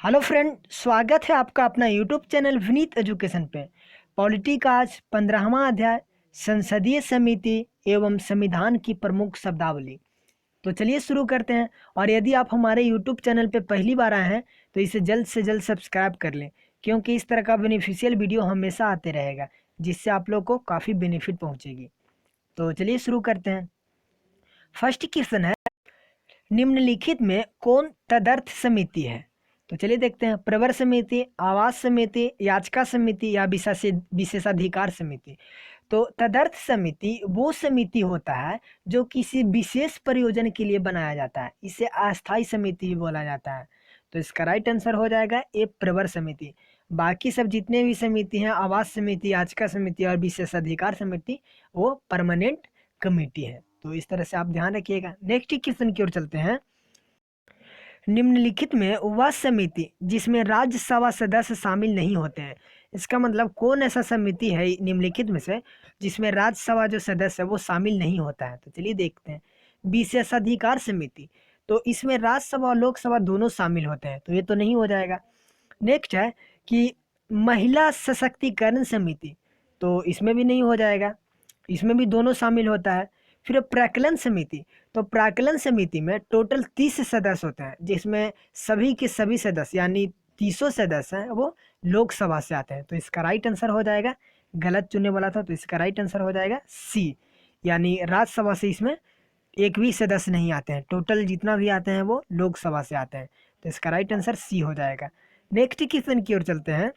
Hello friend, स्वागत है आपका अपना यूट्यूब चैनल विनीत एजुकेशन पे। पॉलिटी का आज 15वां अध्याय संसदीय समिति एवं संविधान की प्रमुख शब्दावली। तो चलिए शुरू करते हैं। और यदि आप हमारे यूट्यूब चैनल पे पहली बार आए हैं तो इसे जल्द से जल्द सब्सक्राइब कर लें, क्योंकि इस तरह का बेनिफिशियल वीडियो हमेशा आते रहेगा जिससे आप लोग को काफ़ी बेनिफिट पहुँचेगी। तो चलिए शुरू करते हैं। फर्स्ट क्वेश्चन है, निम्नलिखित में कौन तदर्थ समिति है? तो चलिए देखते हैं। प्रवर समिति, आवास समिति, याचिका समिति या विशेषाधिकार समिति। तो तदर्थ समिति वो समिति होता है जो किसी विशेष प्रयोजन के लिए बनाया जाता है, इसे अस्थायी समिति भी बोला जाता है। तो इसका राइट आंसर हो जाएगा ए, प्रवर समिति। बाकी सब जितने भी समिति हैं, आवास समिति, याचिका समिति और विशेषाधिकार समिति, वो परमानेंट कमेटी है। तो इस तरह से आप ध्यान रखिएगा। नेक्स्ट क्वेश्चन की ओर चलते हैं। निम्नलिखित में वह समिति जिसमें राज्यसभा सदस्य शामिल नहीं होते हैं, इसका मतलब कौन ऐसा समिति है निम्नलिखित में से जिसमें राज्यसभा जो सदस्य है वो शामिल नहीं होता है? तो चलिए देखते हैं। विशेषाधिकार समिति, तो इसमें राज्यसभा और लोकसभा दोनों शामिल होते हैं, तो ये तो नहीं हो जाएगा। नेक्स्ट है कि महिला सशक्तिकरण समिति, तो इसमें भी नहीं हो जाएगा, इसमें भी दोनों शामिल होता है। फिर प्राक्कलन समिति, तो प्राक्कलन समिति में टोटल 30 सदस्य होते हैं, जिसमें सभी के सभी सदस्य यानी 30 सदस्य हैं वो लोकसभा से आते हैं। तो इसका राइट आंसर हो जाएगा, गलत चुनने वाला था तो इसका राइट आंसर हो जाएगा सी, यानी राज्यसभा से इसमें एक भी सदस्य नहीं आते हैं, टोटल जितना भी आते हैं वो लोकसभा से आते हैं। तो इसका राइट आंसर सी हो जाएगा। नेक्स्ट क्वेश्चन की ओर चलते हैं।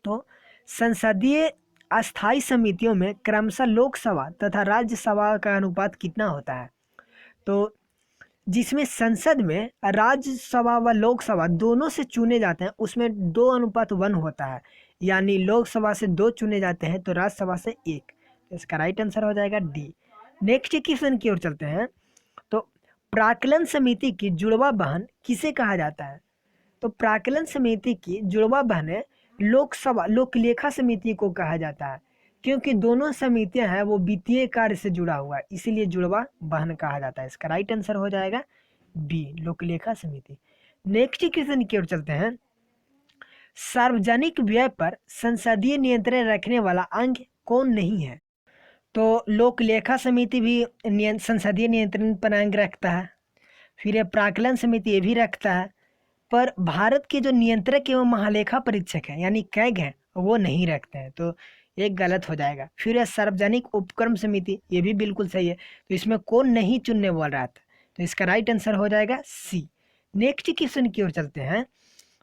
तो संसदीय अस्थायी समितियों में क्रमशः लोकसभा तथा राज्यसभा का अनुपात कितना होता है? तो जिसमें संसद में राज्यसभा व लोकसभा दोनों से चुने जाते हैं उसमें 2:1 होता है, यानी लोकसभा से 2 चुने जाते हैं तो राज्यसभा से 1। इसका राइट आंसर हो जाएगा डी। नेक्स्ट क्वेश्चन की ओर चलते हैं। तो प्राक्कलन समिति की जुड़वा बहन किसे कहा जाता है? तो प्राक्कलन समिति की जुड़वा बहन लोकसभा लोकलेखा समिति को कहा जाता है, क्योंकि दोनों समितियां हैं वो वित्तीय कार्य से जुड़ा हुआ है, इसीलिए जुड़वा बहन कहा जाता है। इसका राइट आंसर हो जाएगा बी, लोकलेखा समिति। नेक्स्ट क्वेश्चन की ओर चलते हैं। सार्वजनिक व्यय पर संसदीय नियंत्रण रखने वाला अंग कौन नहीं है? तो लोकलेखा समिति भी संसदीय नियंत्रण पर अंग रखता है, फिर ये प्राक्कलन समिति ये भी रखता है, पर भारत के जो नियंत्रक एवं महालेखा परीक्षक हैं यानी कैग हैं वो नहीं रखते हैं, तो एक गलत हो जाएगा। फिर यह सार्वजनिक उपक्रम समिति, ये भी बिल्कुल सही है, तो इसमें कौन नहीं चुनने बोल रहा था? तो इसका राइट आंसर हो जाएगा सी। नेक्स्ट क्वेश्चन की ओर चलते हैं।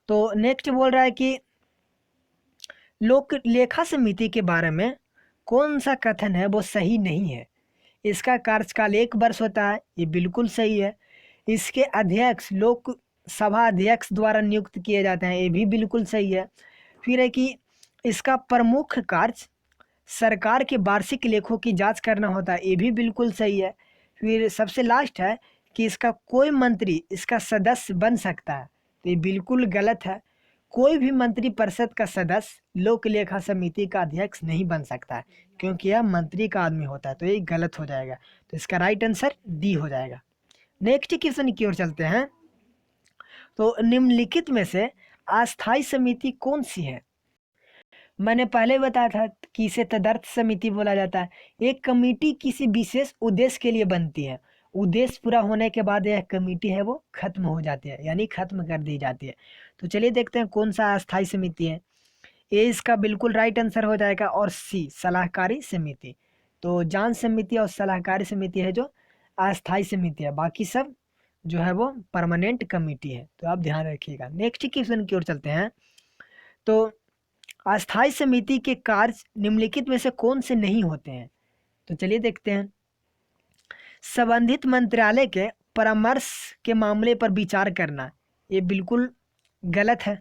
तो नेक्स्ट बोल रहा है कि लोक लेखा समिति के बारे में कौन सा कथन है वो सही नहीं है? इसका कार्यकाल 1 वर्ष होता है, ये बिल्कुल सही है। इसके अध्यक्ष लोक सभा अध्यक्ष द्वारा नियुक्त किए जाते हैं, ये भी बिल्कुल सही है। फिर है कि इसका प्रमुख कार्य सरकार के वार्षिक लेखों की जांच करना होता है, ये भी बिल्कुल सही है। फिर सबसे लास्ट है कि इसका कोई मंत्री इसका सदस्य बन सकता है, तो ये बिल्कुल गलत है। कोई भी मंत्री परिषद का सदस्य लोक लेखा समिति का अध्यक्ष नहीं बन सकता है, क्योंकि यह मंत्री का आदमी होता है, तो ये गलत हो जाएगा। तो इसका राइट आंसर डी हो जाएगा। नेक्स्ट क्वेश्चन की ओर चलते हैं। तो निम्नलिखित में से अस्थायी समिति कौन सी है? मैंने पहले बताया था कि इसे तदर्थ समिति बोला जाता है। एक कमेटी किसी विशेष उद्देश्य के लिए बनती है, उद्देश्य पूरा होने के बाद यह कमेटी है वो खत्म हो जाती है, यानी खत्म कर दी जाती है। तो चलिए देखते हैं कौन सा अस्थायी समिति है। ए इसका बिल्कुल राइट आंसर हो जाएगा, और सी सलाहकारी समिति। तो जांच समिति और सलाहकारी समिति है जो अस्थायी समिति है, बाकी सब जो है वो परमानेंट कमेटी है, तो आप ध्यान रखिएगा। नेक्स्ट क्वेश्चन की ओर चलते हैं। तो अस्थायी समिति के कार्य निम्नलिखित में से कौन से नहीं होते हैं? तो चलिए देखते हैं। संबंधित मंत्रालय के परामर्श के मामले पर विचार करना, ये बिल्कुल गलत है,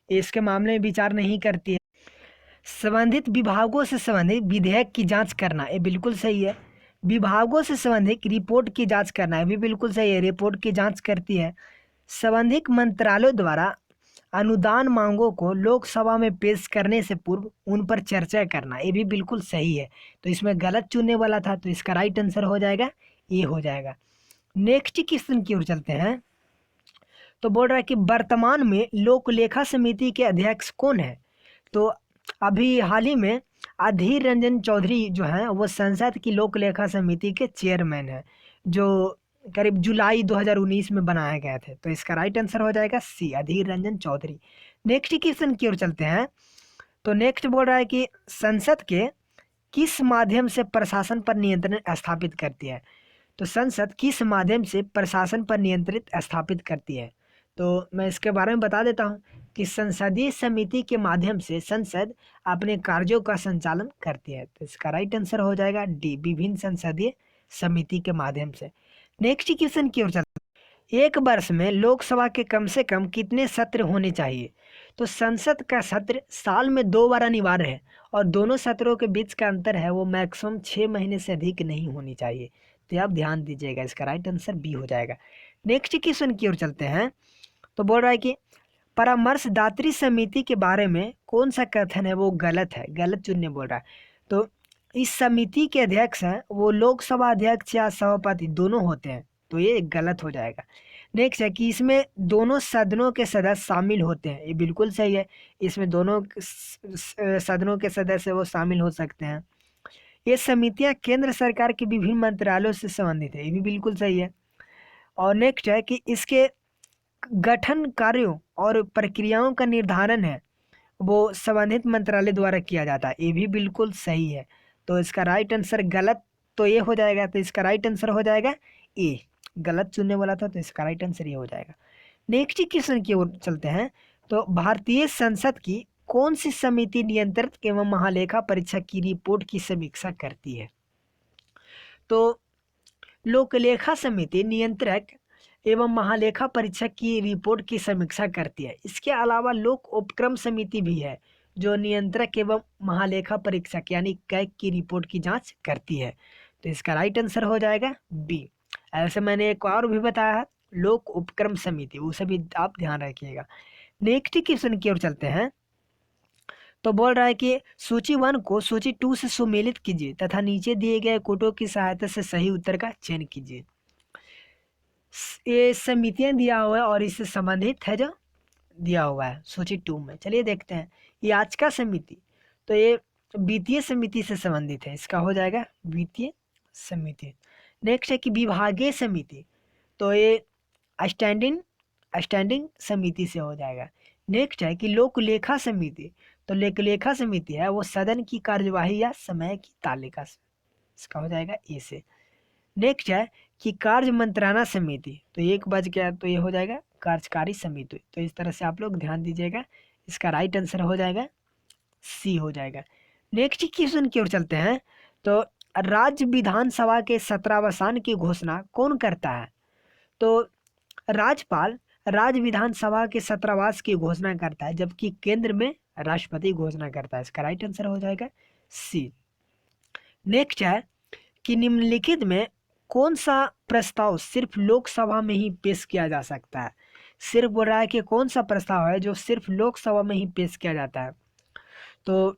इसके मामले में विचार नहीं करती है। संबंधित विभागों से संबंधित विधेयक की जांच करना, ये बिल्कुल सही है। विभागों से संबंधित रिपोर्ट की जांच करना, ये भी बिल्कुल सही है, रिपोर्ट की जांच करती है। संबंधित मंत्रालयों द्वारा अनुदान मांगों को लोकसभा में पेश करने से पूर्व उन पर चर्चा करना, ये भी बिल्कुल सही है। तो इसमें गलत चुनने वाला था, तो इसका राइट आंसर हो जाएगा ये हो जाएगा। नेक्स्ट क्वेश्चन की ओर चलते हैं। तो बोल रहा है कि वर्तमान में लोक लेखा समिति के अध्यक्ष कौन है। तो अभी हाल ही में अधीर रंजन चौधरी जो हैं वो संसद की लोक लेखा समिति के चेयरमैन हैं, जो करीब जुलाई 2019 में बनाए गए थे। तो इसका राइट आंसर हो जाएगा सी, अधीर रंजन चौधरी। नेक्स्ट क्वेश्चन की ओर चलते हैं। तो नेक्स्ट बोल रहा है कि संसद के किस माध्यम से प्रशासन पर नियंत्रण स्थापित करती है। तो संसद किस माध्यम से प्रशासन पर नियंत्रित स्थापित करती है। तो मैं इसके बारे में बता देता हूँ कि संसदीय समिति के माध्यम से संसद अपने कार्यों का संचालन करती है। तो इसका राइट आंसर हो जाएगा डी, विभिन्न संसदीय समिति के माध्यम से। नेक्स्ट क्वेश्चन की ओर चलते हैं। एक वर्ष में लोकसभा के कम से कम कितने सत्र होने चाहिए। तो संसद का सत्र साल में 2 बार अनिवार्य है और दोनों सत्रों के बीच का अंतर है वो मैक्सिमम 6 महीने से अधिक नहीं होनी चाहिए। तो आप ध्यान दीजिएगा, इसका राइट आंसर बी हो जाएगा। नेक्स्ट क्वेश्चन की ओर चलते हैं। तो बोल रहा है कि परामर्शदात्री समिति के बारे में कौन सा कथन है वो गलत है, गलत चुनने बोल रहा है। तो इस समिति के अध्यक्ष हैं वो लोकसभा अध्यक्ष या सभापति दोनों होते हैं, तो ये गलत हो जाएगा। नेक्स्ट है कि इसमें दोनों सदनों के सदस्य शामिल होते हैं, ये बिल्कुल सही है, इसमें दोनों सदनों के सदस्य वो शामिल हो सकते हैं। ये समितियां केंद्र सरकार के विभिन्न मंत्रालयों से संबंधित है, ये भी बिल्कुल सही है। और नेक्स्ट है कि इसके गठन कार्यों और प्रक्रियाओं का निर्धारण है वो संबंधित मंत्रालय द्वारा किया जाता है, ये भी बिल्कुल सही है। तो इसका राइट आंसर गलत तो ये हो जाएगा, तो इसका राइट आंसर हो जाएगा ए, गलत चुनने वाला था, तो इसका राइट आंसर ये हो जाएगा। नेक्स्ट क्वेश्चन की ओर चलते हैं। तो भारतीय संसद की कौन सी समिति नियंत्रक एवं महालेखा परीक्षक की रिपोर्ट की समीक्षा करती है। तो लोकलेखा समिति नियंत्रक एवं महालेखा परीक्षक की रिपोर्ट की समीक्षा करती है। इसके अलावा लोक उपक्रम समिति भी है जो नियंत्रक एवं महालेखा परीक्षक यानी कैग की रिपोर्ट की जांच करती है। तो इसका राइट आंसर हो जाएगा बी। ऐसे मैंने एक और भी बताया है, लोक उपक्रम समिति, उसे भी आप ध्यान रखिएगा। नेक्स्ट क्वेश्चन की ओर चलते हैं। तो बोल रहा है कि सूची 1 को सूची 2 से सुमेलित कीजिए तथा नीचे दिए गए कोटों की सहायता से सही उत्तर का चयन कीजिए। ये समितियां दिया हुआ है और इससे संबंधित है जो दिया हुआ है सूची 2 में। चलिए देखते हैं। याचिका समिति, तो ये वित्तीय समिति से संबंधित है, इसका हो जाएगा वित्तीय समिति। नेक्स्ट है कि विभागीय समिति, तो ये स्टैंडिंग समिति से हो जाएगा। नेक्स्ट है कि लोकलेखा समिति, तो लोकलेखा समिति है वो सदन की कार्यवाही या समय की तालिका से, इसका हो जाएगा ए से। नेक्स्ट है कि कार्य मंत्रणा समिति, तो एक बज गया तो ये हो जाएगा कार्यकारी समिति। तो इस तरह से आप लोग ध्यान दीजिएगा, इसका राइट आंसर हो जाएगा सी हो जाएगा। नेक्स्ट क्वेश्चन की ओर चलते हैं। तो राज्य विधानसभा के सत्रावसान की घोषणा कौन करता है। तो राज्यपाल राज्य विधानसभा के सत्रावास की घोषणा करता है, जबकि केंद्र में राष्ट्रपति घोषणा करता है, इसका राइट आंसर हो जाएगा सी। नेक्स्ट है कि निम्नलिखित में कौन सा प्रस्ताव सिर्फ लोकसभा में ही पेश किया जा सकता है। सिर्फ बोल रहा है कि कौन सा प्रस्ताव है जो सिर्फ लोकसभा में ही पेश किया जाता है। तो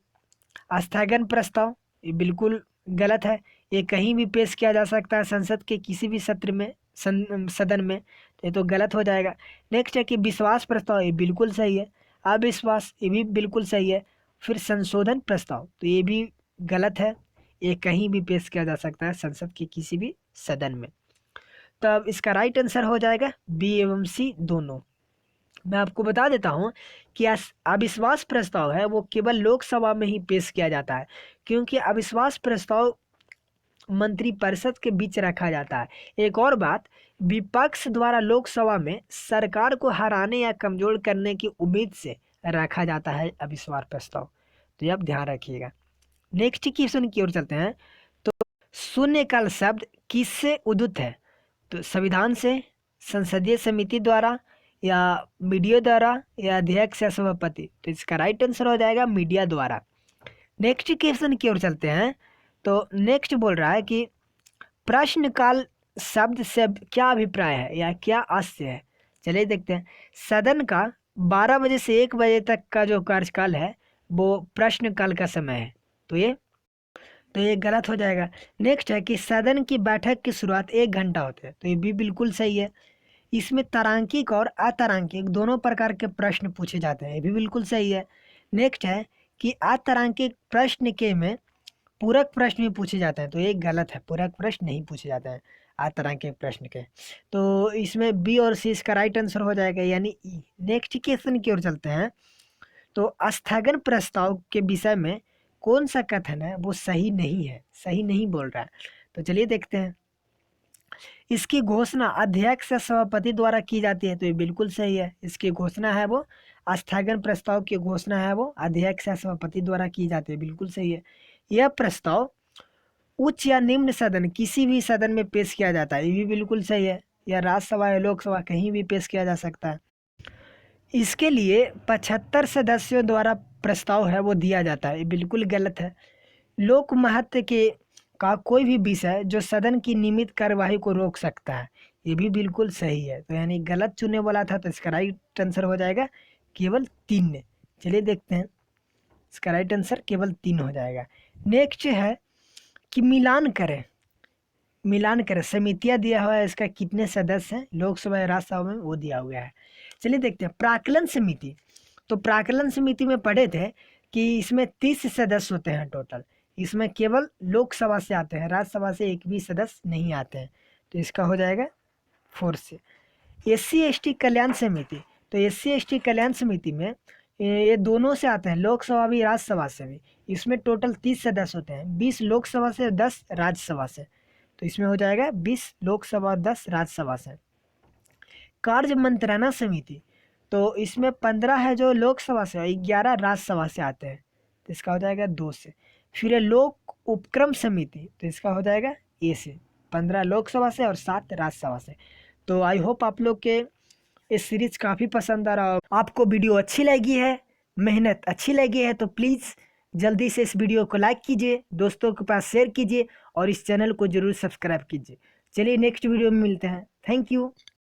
स्थगन प्रस्ताव, ये बिल्कुल गलत है, ये कहीं भी पेश किया जा सकता है संसद के किसी भी सत्र में, सदन में, तो ये तो गलत हो जाएगा। नेक्स्ट है कि विश्वास प्रस्ताव, ये बिल्कुल सही है। अविश्वास, ये भी बिल्कुल सही है। फिर संशोधन प्रस्ताव, तो ये भी गलत है, ये कहीं भी पेश किया जा सकता है संसद के किसी भी सदन में। तब इसका राइट आंसर हो जाएगा बी एवं सी दोनों। मैं आपको बता देता हूँ कि अविश्वास प्रस्ताव है वो केवल लोकसभा में ही पेश किया जाता है, क्योंकि अविश्वास प्रस्ताव मंत्रिपरिषद के बीच रखा जाता है। एक और बात, विपक्ष द्वारा लोकसभा में सरकार को हराने या कमजोर करने की उम्मीद से रखा जाता है अविश्वास प्रस्ताव, तो ये आप ध्यान रखिएगा। नेक्स्ट क्वेश्चन की ओर चलते हैं। तो शून्यकाल शब्द किससे उद्भूत है। तो संविधान से, संसदीय समिति द्वारा, या मीडिया द्वारा, या अध्यक्ष या सभापति। तो इसका राइट आंसर हो जाएगा मीडिया द्वारा। नेक्स्ट क्वेश्चन की ओर चलते हैं। तो नेक्स्ट बोल रहा है कि प्रश्नकाल शब्द से क्या अभिप्राय है या क्या आशय है। चलिए देखते हैं। सदन का 12 बजे से 1 बजे तक का जो कार्यकाल है वो प्रश्नकाल का समय है, तो ये गलत हो जाएगा। नेक्स्ट है कि सदन की बैठक की शुरुआत 1 घंटा होती है, तो ये भी बिल्कुल सही है। इसमें तारांकिक और अतारांकिक दोनों प्रकार के प्रश्न पूछे जाते हैं, ये भी बिल्कुल सही है। नेक्स्ट है कि अतारांकिक प्रश्न के में पूरक प्रश्न भी पूछे जाते हैं, तो ये गलत है, पूरक प्रश्न नहीं पूछे जाते हैं अतारांकिक प्रश्न के। तो इसमें बी और सी इसका राइट आंसर हो जाएगा, यानी ई। नेक्स्ट क्वेश्चन की ओर चलते हैं। तो स्थगन प्रस्ताव के विषय में कौन सा कथन है वो सही नहीं है, सही नहीं बोल रहा है। तो चलिए देखते हैं। इसकी घोषणा अध्यक्ष या सभापति द्वारा की जाती है, तो ये बिल्कुल सही है। इसकी घोषणा है वो स्थगन प्रस्ताव की घोषणा है वो अध्यक्ष या सभापति द्वारा की जाती है, बिल्कुल सही है। यह प्रस्ताव उच्च या निम्न सदन किसी भी सदन में पेश किया जाता है, ये भी बिल्कुल सही है। या राज्यसभा या लोकसभा कहीं भी पेश किया जा सकता है। इसके लिए 75 सदस्यों द्वारा प्रस्ताव है वो दिया जाता है, ये बिल्कुल गलत है। लोक महत्व के का कोई भी विषय जो सदन की नियमित कार्यवाही को रोक सकता है, ये भी बिल्कुल सही है। तो यानी गलत चुनने वाला था, तो इसका राइट आंसर हो जाएगा केवल 3। चलिए देखते हैं, इसका राइट आंसर केवल 3 हो जाएगा। नेक्स्ट है कि मिलान करें, मिलान करें समितियाँ दिया हुआ है, इसका कितने सदस्य हैं लोकसभा या राज्यसभा में वो दिया हुआ है। चलिए देखते हैं प्राक्कलन समिति। तो प्राक्कलन समिति में पढ़े थे कि इसमें 30 सदस्य होते हैं टोटल। इसमें केवल लोकसभा से आते हैं, राज्यसभा से एक भी सदस्य नहीं आते हैं, तो इसका हो जाएगा 4 से। SC/ST कल्याण समिति। तो SC/ST कल्याण समिति में ये दोनों से आते हैं, लोकसभा भी राज्यसभा से भी। इसमें टोटल 30 सदस्य होते हैं, 20 लोकसभा से 10 राज्यसभा से। तो इसमें हो जाएगा 20 लोकसभा और 10 राज्यसभा से। कार्य मंत्रणा समिति। तो इसमें 15 है जो लोकसभा से और 11 राज्यसभा से आते हैं, तो इसका हो जाएगा 2 से। फिर है लोक उपक्रम समिति, तो इसका हो जाएगा ए से, 15 लोकसभा से और 7 राज्यसभा से। तो आई होप आप लोग के इस सीरीज काफ़ी पसंद आ रहा हो। आपको वीडियो अच्छी लगी है, मेहनत अच्छी लगी है, तो प्लीज़ जल्दी से इस वीडियो को लाइक कीजिए, दोस्तों के पास शेयर कीजिए और इस चैनल को ज़रूर सब्सक्राइब कीजिए। चलिए नेक्स्ट वीडियो में मिलते हैं। Thank you.